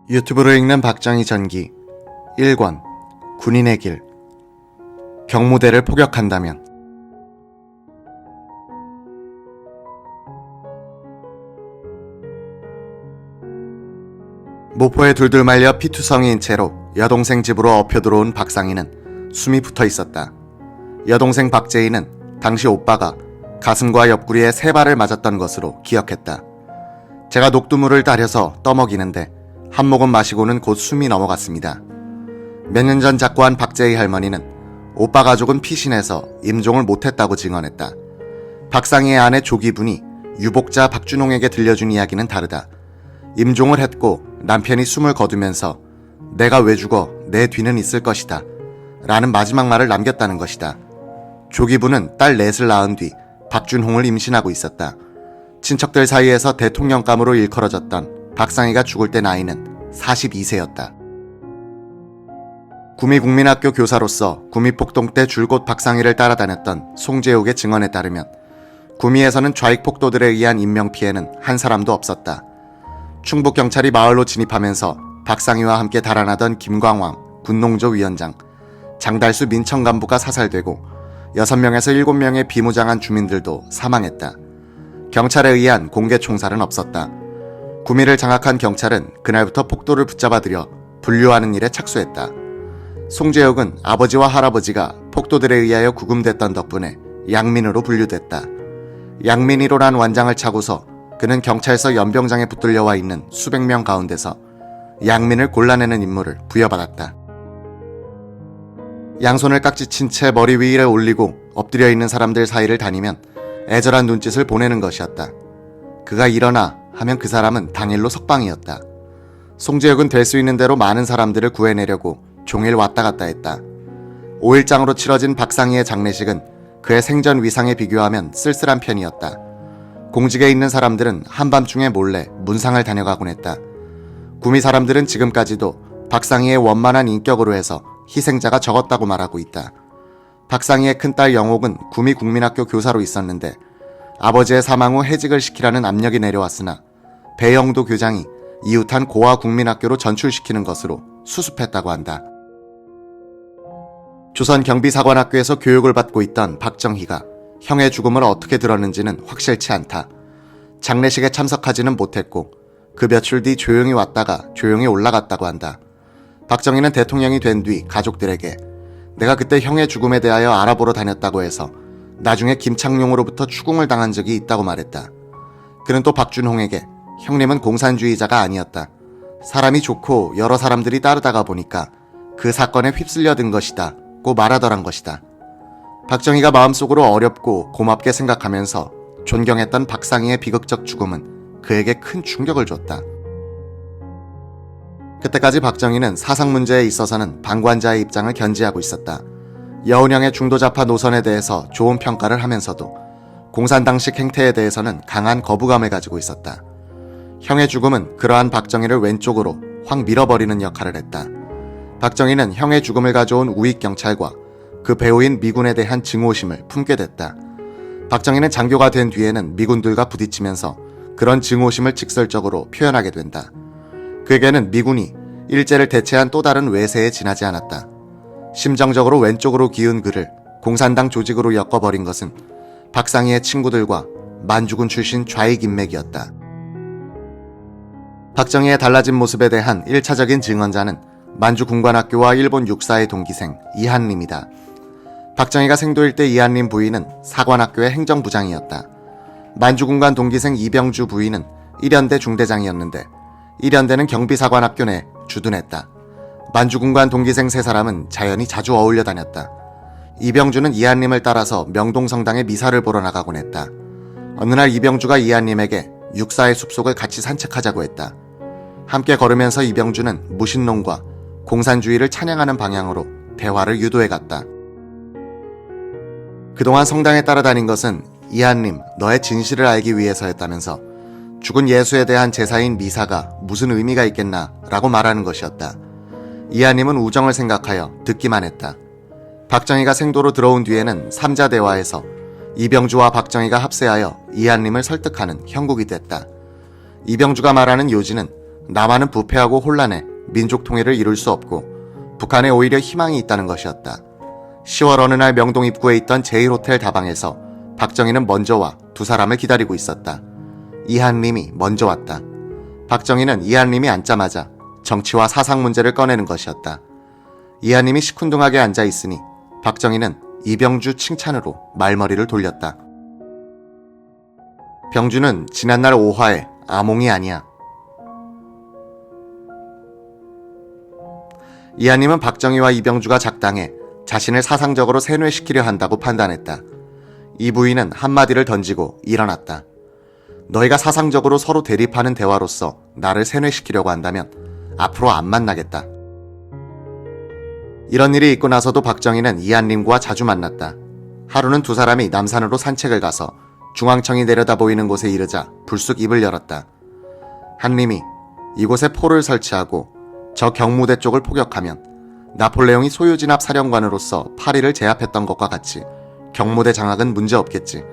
유튜브로 읽는 박정희 전기 1권 군인의 길. 경무대를 포격한다면. 모포에 둘둘 말려 피투성이인 채로 여동생 집으로 엎혀 들어온 박상희는 숨이 붙어 있었다. 여동생 박재희는 당시 오빠가 가슴과 옆구리에 3발을 맞았던 것으로 기억했다. 제가 녹두물을 따려서 떠먹이는데 한 모금 마시고는 곧 숨이 넘어갔습니다. 몇 년 전 작고한 박재희 할머니는 오빠 가족은 피신해서 임종을 못했다고 증언했다. 박상희의 아내 조기분이 유복자 박준홍에게 들려준 이야기는 다르다. 임종을 했고 남편이 숨을 거두면서 내가 왜 죽어 내 뒤는 있을 것이다 라는 마지막 말을 남겼다는 것이다. 조기분은 딸 넷을 낳은 뒤 박준홍을 임신하고 있었다. 친척들 사이에서 대통령감으로 일컬어졌던 박상희가 죽을 때 나이는 42세였다. 구미국민학교 교사로서 구미폭동 때 줄곧 박상희를 따라다녔던 송재욱의 증언에 따르면 구미에서는 좌익폭도들에 의한 인명피해는 한 사람도 없었다. 충북경찰이 마을로 진입하면서 박상희와 함께 달아나던 김광왕 군농조 위원장, 장달수 민청 간부가 사살되고 6명에서 7명의 비무장한 주민들도 사망했다. 경찰에 의한 공개 총살은 없었다. 구미를 장악한 경찰은 그날부터 폭도를 붙잡아들여 분류하는 일에 착수했다. 송재욱은 아버지와 할아버지가 폭도들에 의하여 구금됐던 덕분에 양민으로 분류됐다. 양민이로란 완장을 차고서 그는 경찰서 연병장에 붙들려 와 있는 수백 명 가운데서 양민을 골라내는 임무를 부여받았다. 양손을 깍지친 채 머리 위에 올리고 엎드려 있는 사람들 사이를 다니면 애절한 눈짓을 보내는 것이었다. 그가 일어나 하면 그 사람은 당일로 석방이었다. 송재욱은 될 수 있는 대로 많은 사람들을 구해내려고 종일 왔다 갔다 했다. 5일장으로 치러진 박상희의 장례식은 그의 생전 위상에 비교하면 쓸쓸한 편이었다. 공직에 있는 사람들은 한밤중에 몰래 문상을 다녀가곤 했다. 구미 사람들은 지금까지도 박상희의 원만한 인격으로 해서 희생자가 적었다고 말하고 있다. 박상희의 큰딸 영옥은 구미 국민학교 교사로 있었는데 아버지의 사망 후 해직을 시키라는 압력이 내려왔으나 배영도 교장이 이웃한 고아 국민학교로 전출시키는 것으로 수습했다고 한다. 조선 경비사관학교에서 교육을 받고 있던 박정희가 형의 죽음을 어떻게 들었는지는 확실치 않다. 장례식에 참석하지는 못했고 그 며칠 뒤 조용히 왔다가 조용히 올라갔다고 한다. 박정희는 대통령이 된 뒤 가족들에게 내가 그때 형의 죽음에 대하여 알아보러 다녔다고 해서 나중에 김창룡으로부터 추궁을 당한 적이 있다고 말했다. 그는 또 박준홍에게 형님은 공산주의자가 아니었다. 사람이 좋고 여러 사람들이 따르다가 보니까 그 사건에 휩쓸려 든 것이다 고 말하더란 것이다. 박정희가 마음속으로 어렵고 고맙게 생각하면서 존경했던 박상희의 비극적 죽음은 그에게 큰 충격을 줬다. 그때까지 박정희는 사상 문제에 있어서는 방관자의 입장을 견지하고 있었다. 여운형의 중도좌파 노선에 대해서 좋은 평가를 하면서도 공산당식 행태에 대해서는 강한 거부감을 가지고 있었다. 형의 죽음은 그러한 박정희를 왼쪽으로 확 밀어버리는 역할을 했다. 박정희는 형의 죽음을 가져온 우익경찰과 그 배후인 미군에 대한 증오심을 품게 됐다. 박정희는 장교가 된 뒤에는 미군들과 부딪히면서 그런 증오심을 직설적으로 표현하게 된다. 그에게는 미군이 일제를 대체한 또 다른 외세에 지나지 않았다. 심정적으로 왼쪽으로 기운 그를 공산당 조직으로 엮어버린 것은 박상희의 친구들과 만주군 출신 좌익 인맥이었다. 박정희의 달라진 모습에 대한 1차적인 증언자는 만주군관학교와 일본 육사의 동기생 이한림이다. 박정희가 생도일 때 이한림 부인은 사관학교의 행정부장이었다. 만주군관 동기생 이병주 부인은 1연대 중대장이었는데 1연대는 경비사관학교 내 주둔했다. 만주군관 동기생 3사람은 자연히 자주 어울려 다녔다. 이병주는 이한림을 따라서 명동성당에 미사를 보러 나가곤 했다. 어느 날 이병주가 이한림에게 육사의 숲속을 같이 산책하자고 했다. 함께 걸으면서 이병주는 무신론과 공산주의를 찬양하는 방향으로 대화를 유도해갔다. 그동안 성당에 따라다닌 것은 이한림, 너의 진실을 알기 위해서였다면서 죽은 예수에 대한 제사인 미사가 무슨 의미가 있겠나 라고 말하는 것이었다. 이한림은 우정을 생각하여 듣기만 했다. 박정희가 생도로 들어온 뒤에는 삼자대화에서 이병주와 박정희가 합세하여 이한림을 설득하는 형국이 됐다. 이병주가 말하는 요지는 남한은 부패하고 혼란해 민족 통일을 이룰 수 없고 북한에 오히려 희망이 있다는 것이었다. 10월 어느 날 명동 입구에 있던 제1호텔 다방에서 박정희는 먼저 와 두 사람을 기다리고 있었다. 이한림이 먼저 왔다. 박정희는 이한림이 앉자마자 정치와 사상 문제를 꺼내는 것이었다. 이한림이 시큰둥하게 앉아 있으니 박정희는 이병주 칭찬으로 말머리를 돌렸다. 병주는 지난날 오화에 아몽이 아니야. 이한림은 박정희와 이병주가 작당해 자신을 사상적으로 세뇌시키려 한다고 판단했다. 이 부인은 한마디를 던지고 일어났다. 너희가 사상적으로 서로 대립하는 대화로서 나를 세뇌시키려고 한다면 앞으로 안 만나겠다. 이런 일이 있고 나서도 박정희는 이한림과 자주 만났다. 하루는 두 사람이 남산으로 산책을 가서 중앙청이 내려다 보이는 곳에 이르자 불쑥 입을 열었다. 한림이 이곳에 포를 설치하고 저 경무대 쪽을 포격하면 나폴레옹이 소유진압 사령관으로서 파리를 제압했던 것과 같이 경무대 장악은 문제없겠지.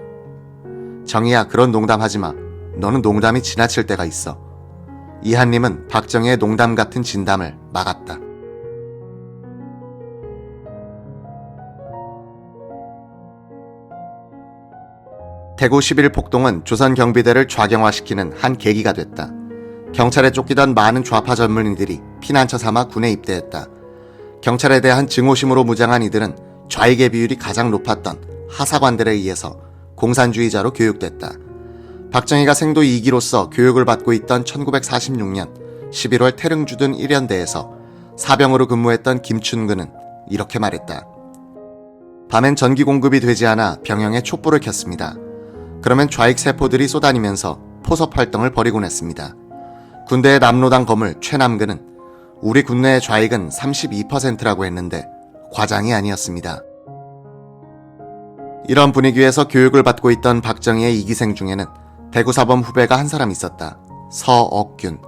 정희야, 그런 농담하지 마. 너는 농담이 지나칠 때가 있어. 이한림은 박정희의 농담 같은 진담을 막았다. 대구 11 폭동은 조선 경비대를 좌경화시키는 한 계기가 됐다. 경찰에 쫓기던 많은 좌파 전문인들이 피난처 삼아 군에 입대했다. 경찰에 대한 증오심으로 무장한 이들은 좌익의 비율이 가장 높았던 하사관들에 의해서 공산주의자로 교육됐다. 박정희가 생도 2기로서 교육을 받고 있던 1946년 11월 태릉주둔 1연대에서 사병으로 근무했던 김춘근은 이렇게 말했다. 밤엔 전기 공급이 되지 않아 병영에 촛불을 켰습니다. 그러면 좌익 세포들이 쏘다니면서 포섭 활동을 벌이곤 했습니다. 군대의 남로당 거물 최남근은 우리 군내의 좌익은 32%라고 했는데 과장이 아니었습니다. 이런 분위기에서 교육을 받고 있던 박정희의 이기생 중에는 대구사범 후배가 한 사람 있었다. 서억균.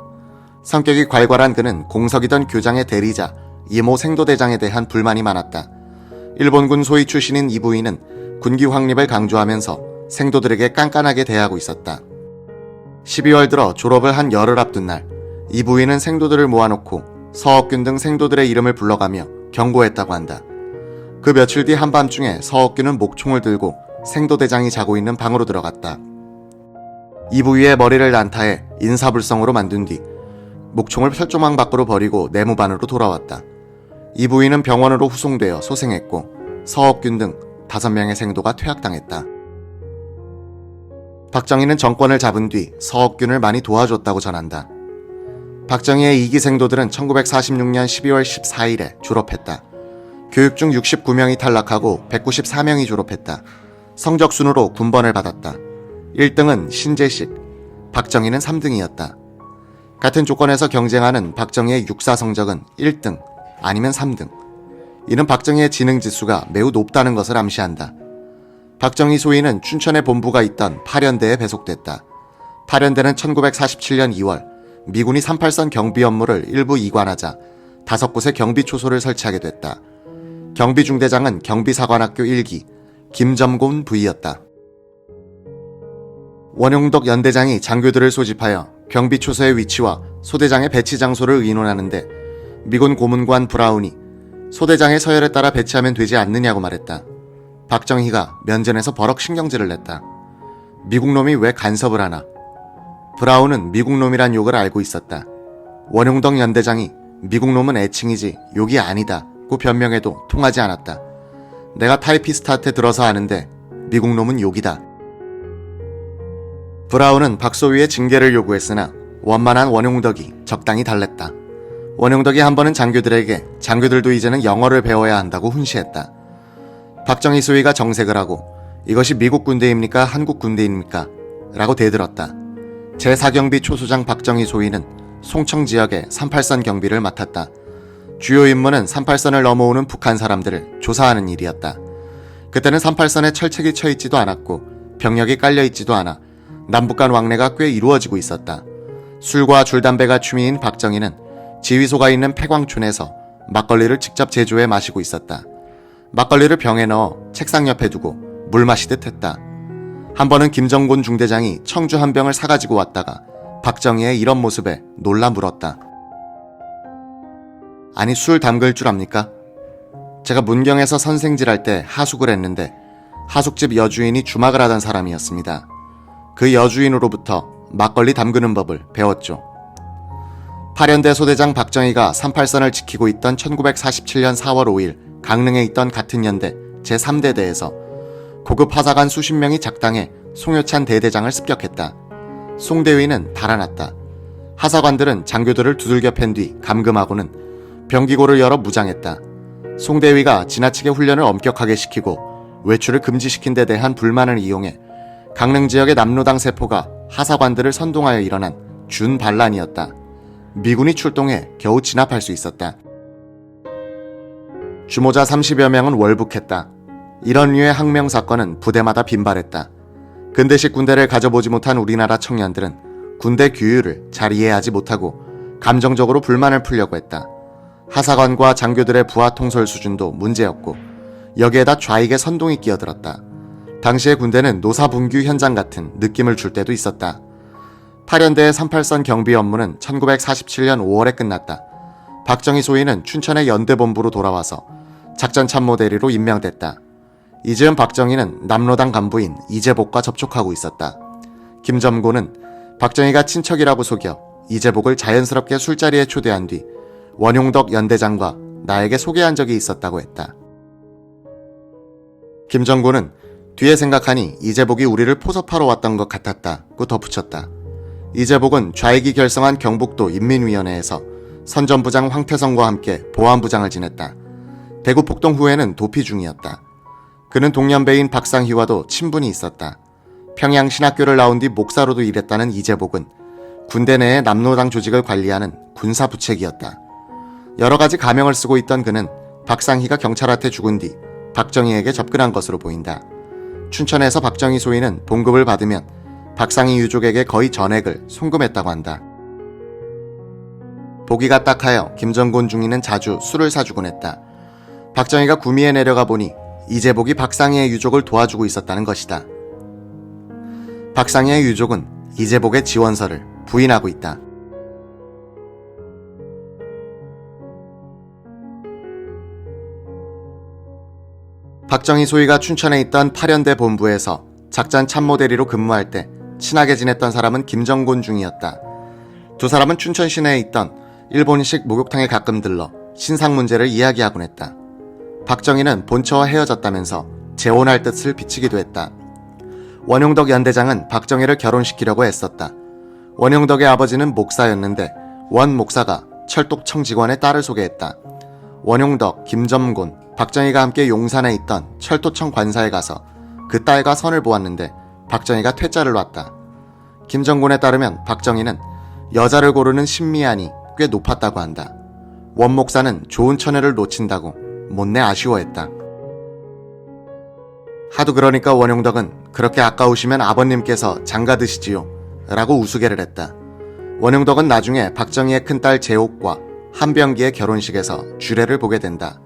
성격이 괄괄한 그는 공석이던 교장의 대리자 이모 생도대장에 대한 불만이 많았다. 일본군 소위 출신인 이 부인은 군기 확립을 강조하면서 생도들에게 깐깐하게 대하고 있었다. 12월 들어 졸업을 한 열흘 앞둔 날, 이 부인은 생도들을 모아놓고 서억균 등 생도들의 이름을 불러가며 경고했다고 한다. 그 며칠 뒤 한밤중에 서억균은 목총을 들고 생도대장이 자고 있는 방으로 들어갔다. 이부 위에 머리를 난타해 인사불성으로 만든 뒤 목총을 철조망 밖으로 버리고 내무반으로 돌아왔다. 이 부인은 병원으로 후송되어 소생했고 서억균 등 5명의 생도가 퇴학당했다. 박정희는 정권을 잡은 뒤 서억균을 많이 도와줬다고 전한다. 박정희의 2기 생도들은 1946년 12월 14일에 졸업했다. 교육 중 69명이 탈락하고 194명이 졸업했다. 성적 순으로 군번을 받았다. 1등은 신재식, 박정희는 3등이었다. 같은 조건에서 경쟁하는 박정희의 육사 성적은 1등 아니면 3등. 이는 박정희의 지능지수가 매우 높다는 것을 암시한다. 박정희 소위는 춘천에 본부가 있던 파련대에 배속됐다. 파련대는 1947년 2월 미군이 38선 경비 업무를 일부 이관하자 5곳에 경비초소를 설치하게 됐다. 경비중대장은 경비사관학교 1기 김점곤 부이였다. 원용덕 연대장이 장교들을 소집하여 경비초소의 위치와 소대장의 배치 장소를 의논하는데 미군 고문관 브라운이 소대장의 서열에 따라 배치하면 되지 않느냐고 말했다. 박정희가 면전에서 버럭 신경질을 냈다. 미국놈이 왜 간섭을 하나? 브라운은 미국놈이란 욕을 알고 있었다. 원용덕 연대장이 미국놈은 애칭이지 욕이 아니다 고 변명해도 통하지 않았다. 내가 타이피스트한테 들어서 아는데 미국놈은 욕이다. 브라운은 박소위의 징계를 요구했으나 원만한 원용덕이 적당히 달랬다. 원용덕이 한 번은 장교들에게 장교들도 이제는 영어를 배워야 한다고 훈시했다. 박정희 소위가 정색을 하고 이것이 미국 군대입니까? 한국 군대입니까? 라고 대들었다. 제4경비 초소장 박정희 소위는 송청 지역의 38선 경비를 맡았다. 주요 임무는 38선을 넘어오는 북한 사람들을 조사하는 일이었다. 그때는 38선에 철책이 쳐있지도 않았고 병력이 깔려있지도 않아 남북 간 왕래가 꽤 이루어지고 있었다. 술과 줄담배가 취미인 박정희는 지휘소가 있는 폐광촌에서 막걸리를 직접 제조해 마시고 있었다. 막걸리를 병에 넣어 책상 옆에 두고 물 마시듯 했다. 한 번은 김정곤 중대장이 청주 한 병을 사가지고 왔다가 박정희의 이런 모습에 놀라 물었다. 아니, 술 담글 줄 압니까? 제가 문경에서 선생질할 때 하숙을 했는데 하숙집 여주인이 주막을 하던 사람이었습니다. 그 여주인으로부터 막걸리 담그는 법을 배웠죠. 8연대 소대장 박정희가 38선을 지키고 있던 1947년 4월 5일 강릉에 있던 같은 연대 제3대대에서 고급 하사관 수십 명이 작당해 송효찬 대대장을 습격했다. 송대위는 달아났다. 하사관들은 장교들을 두들겨 팬 뒤 감금하고는 병기고를 열어 무장했다. 송대위가 지나치게 훈련을 엄격하게 시키고 외출을 금지시킨 데 대한 불만을 이용해 강릉 지역의 남로당 세포가 하사관들을 선동하여 일어난 준반란이었다. 미군이 출동해 겨우 진압할 수 있었다. 주모자 30여 명은 월북했다. 이런 류의 항명 사건은 부대마다 빈발했다. 근대식 군대를 가져보지 못한 우리나라 청년들은 군대 규율을 잘 이해하지 못하고 감정적으로 불만을 풀려고 했다. 하사관과 장교들의 부하 통솔 수준도 문제였고 여기에다 좌익의 선동이 끼어들었다. 당시의 군대는 노사분규 현장 같은 느낌을 줄 때도 있었다. 8연대의 38선 경비 업무는 1947년 5월에 끝났다. 박정희 소위는 춘천의 연대본부로 돌아와서 작전참모 대리로 임명됐다. 이즈음 박정희는 남로당 간부인 이재복과 접촉하고 있었다. 김점고는 박정희가 친척이라고 속여 이재복을 자연스럽게 술자리에 초대한 뒤 원용덕 연대장과 나에게 소개한 적이 있었다고 했다. 김정고는 뒤에 생각하니 이재복이 우리를 포섭하러 왔던 것 같았다고 덧붙였다. 이재복은 좌익이 결성한 경북도 인민위원회에서 선전부장 황태성과 함께 보안부장을 지냈다. 대구 폭동 후에는 도피 중이었다. 그는 동년배인 박상희와도 친분이 있었다. 평양 신학교를 나온 뒤 목사로도 일했다는 이재복은 군대 내의 남로당 조직을 관리하는 군사부책이었다. 여러 가지 가명을 쓰고 있던 그는 박상희가 경찰한테 죽은 뒤 박정희에게 접근한 것으로 보인다. 춘천에서 박정희 소위는 봉급을 받으면 박상희 유족에게 거의 전액을 송금했다고 한다. 보기가 딱하여 김정곤 중위는 자주 술을 사주곤 했다. 박정희가 구미에 내려가 보니 이재복이 박상희의 유족을 도와주고 있었다는 것이다. 박상희의 유족은 이재복의 지원서를 부인하고 있다. 박정희 소위가 춘천에 있던 8연대 본부에서 작전 참모대리로 근무할 때 친하게 지냈던 사람은 김정곤 중이었다. 두 사람은 춘천 시내에 있던 일본식 목욕탕에 가끔 들러 신상 문제를 이야기하곤 했다. 박정희는 본처와 헤어졌다면서 재혼할 뜻을 비치기도 했다. 원용덕 연대장은 박정희를 결혼시키려고 애썼다. 원용덕의 아버지는 목사였는데 원 목사가 철독청 직원의 딸을 소개했다. 원용덕, 김점곤, 박정희가 함께 용산에 있던 철도청 관사에 가서 그 딸과 선을 보았는데 박정희가 퇴짜를 놨다. 김정곤에 따르면 박정희는 여자를 고르는 신미안이 꽤 높았다고 한다. 원 목사는 좋은 처녀를 놓친다고 못내 아쉬워했다. 하도 그러니까 원용덕은 그렇게 아까우시면 아버님께서 장가 드시지요 라고 우스개를 했다. 원용덕은 나중에 박정희의 큰딸 재옥과 한병기의 결혼식에서 주례를 보게 된다.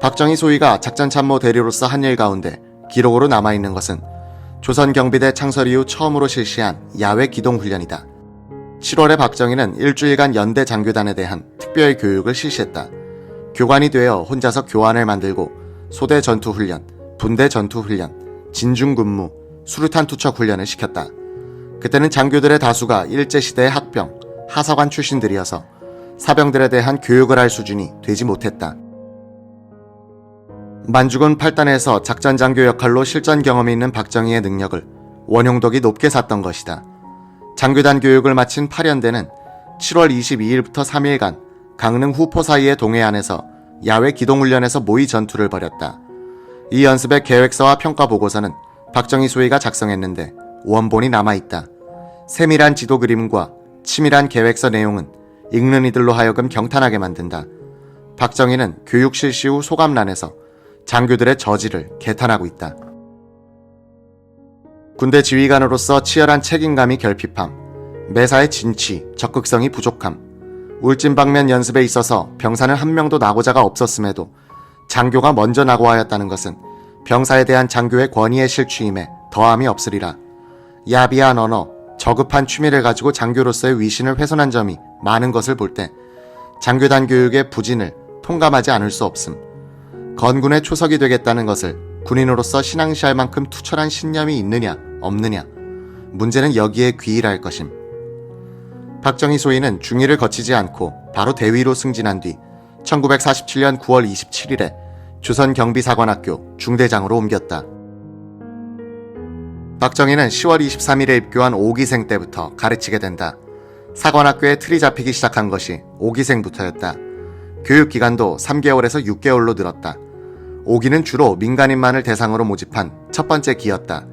박정희 소위가 작전참모 대리로서 한 일 가운데 기록으로 남아있는 것은 조선경비대 창설 이후 처음으로 실시한 야외 기동훈련이다. 7월에 박정희는 일주일간 연대 장교단에 대한 특별 교육을 실시했다. 교관이 되어 혼자서 교환을 만들고 소대 전투훈련, 분대 전투훈련, 진중근무, 수류탄 투척 훈련을 시켰다. 그때는 장교들의 다수가 일제시대의 학병, 하사관 출신들이어서 사병들에 대한 교육을 할 수준이 되지 못했다. 만주군 8단에서 작전장교 역할로 실전 경험이 있는 박정희의 능력을 원용덕이 높게 샀던 것이다. 장교단 교육을 마친 8연대는 7월 22일부터 3일간 강릉 후포 사이의 동해안에서 야외 기동훈련에서 모의 전투를 벌였다. 이 연습의 계획서와 평가 보고서는 박정희 소위가 작성했는데 원본이 남아있다. 세밀한 지도 그림과 치밀한 계획서 내용은 읽는 이들로 하여금 경탄하게 만든다. 박정희는 교육 실시 후 소감란에서 장교들의 저지를 개탄하고 있다. 군대 지휘관으로서 치열한 책임감이 결핍함, 매사의 진취, 적극성이 부족함, 울진방면 연습에 있어서 병사는 한 명도 나고자가 없었음에도 장교가 먼저 나고하였다는 것은 병사에 대한 장교의 권위의 실추임에 더함이 없으리라. 야비한 언어, 저급한 취미를 가지고 장교로서의 위신을 훼손한 점이 많은 것을 볼 때 장교단 교육의 부진을 통감하지 않을 수 없음. 건군의 초석이 되겠다는 것을 군인으로서 신앙시할 만큼 투철한 신념이 있느냐 없느냐, 문제는 여기에 귀일할 것임. 박정희 소위는 중위를 거치지 않고 바로 대위로 승진한 뒤 1947년 9월 27일에 조선경비사관학교 중대장으로 옮겼다. 박정희는 10월 23일에 입교한 5기생 때부터 가르치게 된다. 사관학교에 틀이 잡히기 시작한 것이 5기생부터였다. 교육기간도 3개월에서 6개월로 늘었다. 5기는 주로 민간인만을 대상으로 모집한 첫 번째 기였다.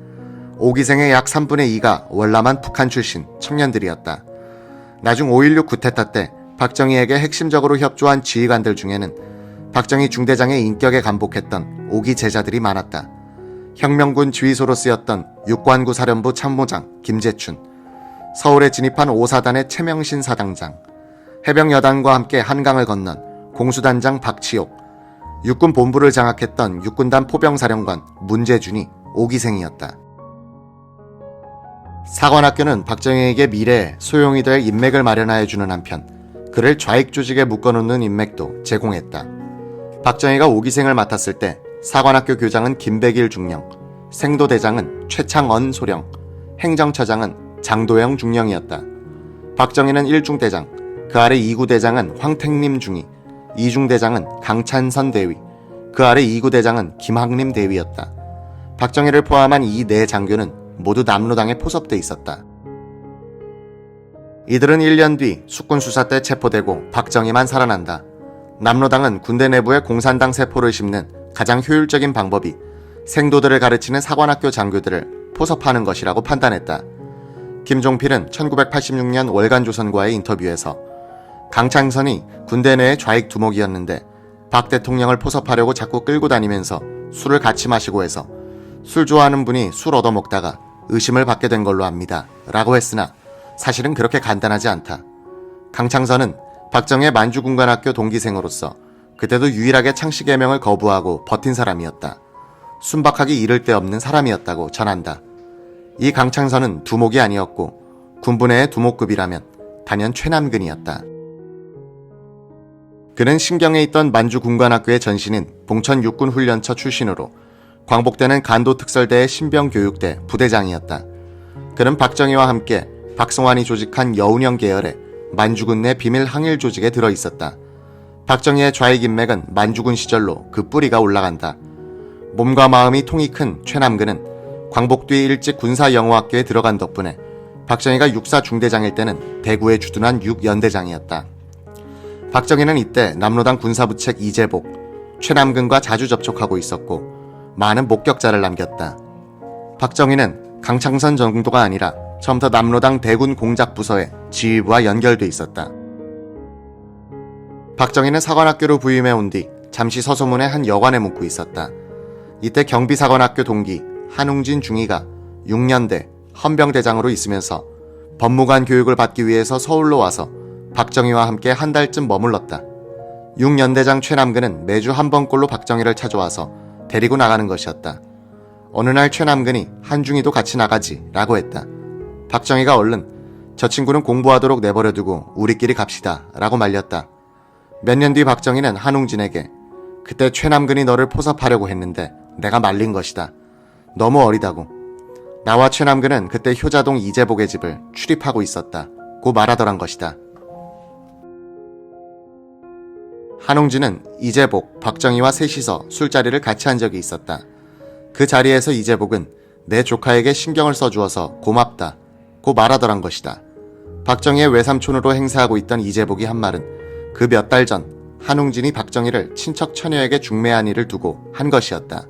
5기생의 약 3분의 2가 월남한 북한 출신 청년들이었다. 나중 5.16 쿠데타 때 박정희에게 핵심적으로 협조한 지휘관들 중에는 박정희 중대장의 인격에 감복했던 5기 제자들이 많았다. 혁명군 지휘소로 쓰였던 육관구 사령부 참모장 김재춘, 서울에 진입한 5사단의 최명신 사당장, 해병여단과 함께 한강을 건넌 공수단장 박치옥, 육군 본부를 장악했던 육군단 포병사령관 문재준이 5기생이었다. 사관학교는 박정희에게 미래에 소용이 될 인맥을 마련하여주는 한편 그를 좌익 조직에 묶어놓는 인맥도 제공했다. 박정희가 5기생을 맡았을 때 사관학교 교장은 김백일 중령, 생도대장은 최창언 소령, 행정처장은 장도영 중령이었다. 박정희는 1중대장, 그 아래 2구대장은 황택림 중위, 2중대장은 강찬선 대위, 그 아래 2구대장은 김학림 대위였다. 박정희를 포함한 이 네 장교는 모두 남로당에 포섭돼 있었다. 이들은 1년 뒤 숙군수사 때 체포되고 박정희만 살아난다. 남로당은 군대 내부에 공산당 세포를 심는 가장 효율적인 방법이 생도들을 가르치는 사관학교 장교들을 포섭하는 것이라고 판단했다. 김종필은 1986년 월간조선과의 인터뷰에서 강창선이 군대 내의 좌익 두목이었는데 박 대통령을 포섭하려고 자꾸 끌고 다니면서 술을 같이 마시고 해서 술 좋아하는 분이 술 얻어먹다가 의심을 받게 된 걸로 압니다. 라고 했으나 사실은 그렇게 간단하지 않다. 강창선은 박정희의 만주군관학교 동기생으로서 그때도 유일하게 창씨개명을 거부하고 버틴 사람이었다. 순박하기 이를 데 없는 사람이었다고 전한다. 이 강창선은 두목이 아니었고 군부 내의 두목급이라면 단연 최남근이었다. 그는 신경에 있던 만주군관학교의 전신인 봉천육군훈련처 출신으로 광복대는 간도특설대의 신병교육대 부대장이었다. 그는 박정희와 함께 박성환이 조직한 여운형 계열의 만주군 내 비밀 항일 조직에 들어있었다. 박정희의 좌익 인맥은 만주군 시절로 그 뿌리가 올라간다. 몸과 마음이 통이 큰 최남근은 광복 뒤 일찍 군사영어학교에 들어간 덕분에 박정희가 육사 중대장일 때는 대구에 주둔한 6연대장이었다. 박정희는 이때 남로당 군사부책 이재복, 최남근과 자주 접촉하고 있었고 많은 목격자를 남겼다. 박정희는 강창선 정도가 아니라 처음부터 남로당 대군 공작부서의 지휘부와 연결돼 있었다. 박정희는 사관학교로 부임해 온 뒤 잠시 서소문의 한 여관에 묵고 있었다. 이때 경비사관학교 동기 한웅진 중위가 6년대 헌병대장으로 있으면서 법무관 교육을 받기 위해서 서울로 와서 박정희와 함께 한 달쯤 머물렀다. 6연대장 최남근은 매주 한 번꼴로 박정희를 찾아와서 데리고 나가는 것이었다. 어느 날 최남근이 한중이도 같이 나가지 라고 했다. 박정희가 얼른 저 친구는 공부하도록 내버려두고 우리끼리 갑시다 라고 말렸다. 몇 년 뒤 박정희는 한웅진에게 그때 최남근이 너를 포섭하려고 했는데 내가 말린 것이다. 너무 어리다고. 나와 최남근은 그때 효자동 이재복의 집을 출입하고 있었다. 고 말하더란 것이다. 한웅진은 이재복, 박정희와 셋이서 술자리를 같이 한 적이 있었다. 그 자리에서 이재복은 내 조카에게 신경을 써주어서 고맙다 고 말하더란 것이다. 박정희의 외삼촌으로 행세하고 있던 이재복이 한 말은 그 몇 달 전 한웅진이 박정희를 친척 처녀에게 중매한 일을 두고 한 것이었다.